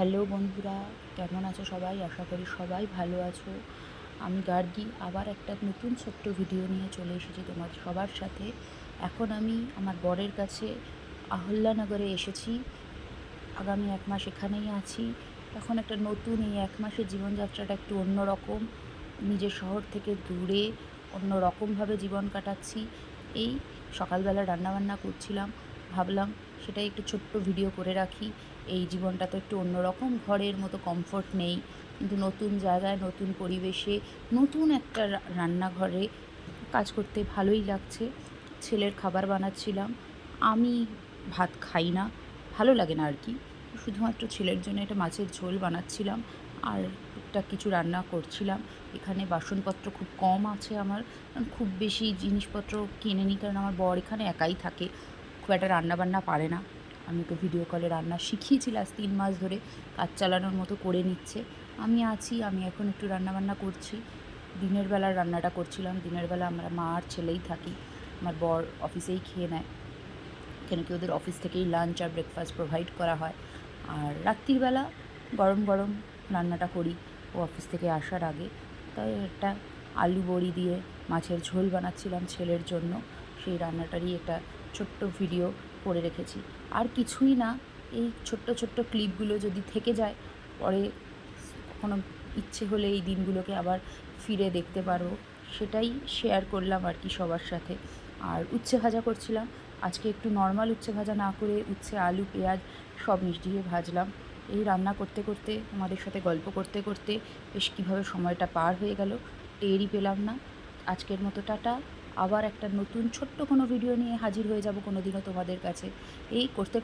Hello বন্ধুরা, কেমন আছো সবাই? আশা করি সবাই ভালো আছো। আমি গার্গী আবার একটা নতুন ছোট্ট ভিডিও নিয়ে চলে এসেছি তোমাদের সবার সাথে। এখন আমি আমার বরের কাছে আহল্যানগরে এসেছি। আগামী 1 মাস এখানেই আছি। এখন একটা নতুন এই 1 মাসের জীবনযাত্রাটা একটু অন্যরকম। নিজের শহর থেকে দূরে অন্য রকমভাবে জীবন কাটাচ্ছি। এই সকালবেলা রান্নাবান্না করছিলাম, ভাবলাম সেটাই একটু ছোট্ট ভিডিও করে রাখি। এই জীবনটা তো একটু অন্যরকম, ঘরের মতো কমফোর্ট নেই, কিন্তু নতুন জায়গায় নতুন পরিবেশে নতুন একটা রান্নাঘরে কাজ করতে ভালোই লাগছে। ছেলের খাবার বানাচ্ছিলাম। আমি ভাত খাই না, ভালো লাগে না আর কি। শুধুমাত্র ছেলের জন্য একটা মাছের ঝোল বানাচ্ছিলাম আর টুকটাক কিছু রান্না করছিলাম। এখানে বাসনপত্র খুব কম আছে আমার, খুব বেশি জিনিসপত্র কিনে নিই, কারণ আমার বর এখানে একাই থাকে, খুব একটা রান্নাবান্না পারে না। আমি ওকে ভিডিও কলে রান্না শিখিয়েছি লাস্ট 3 মাস ধরে, কাজ চালানোর মতো করে নিচ্ছে। আমি আছি, আমি এখন একটু রান্নাবান্না করছি। দিনের বেলার রান্নাটা করছিলাম। দিনের বেলা আমরা মা আর ছেলেই থাকি, আমার বর অফিসেই খেয়ে নেয়, কেন কি ওদের অফিস থেকেই লাঞ্চ আর ব্রেকফাস্ট প্রোভাইড করা হয়। আর রাত্রিবেলা গরম গরম রান্নাটা করি ও অফিস থেকে আসার আগে। তাই একটা আলু বড়ি দিয়ে মাছের ঝোল বানাচ্ছিলাম ছেলের জন্য, সেই রান্নাটারই একটা ছোট্ট ভিডিও করে রেখেছি। আর কিছুই না, এই ছোট্ট ছোট্ট ক্লিপগুলো যদি থেকে যায়, পরে কখনো ইচ্ছে হলে এই দিনগুলোকে আবার ফিরে দেখতে পারবো, সেটাই শেয়ার করলাম আর কি সবার সাথে। আর উচ্ছে ভাজা করছিলাম আজকে, একটু নর্মাল উচ্ছে ভাজা না করে উচ্ছে আলু পেঁয়াজ সব মিশিয়ে ভাজলাম। এই রান্না করতে করতে তোমাদের সাথে গল্প করতে করতে বেশ কীভাবে সময়টা পার হয়ে গেল টেরই পেলাম না। আজকের মতো টাটা। আবার একটা নতুন ছোট্ট কোনো ভিডিও নিয়ে হাজির হয়ে যাব কোনো দিনও তোমাদের কাছে। এই করতে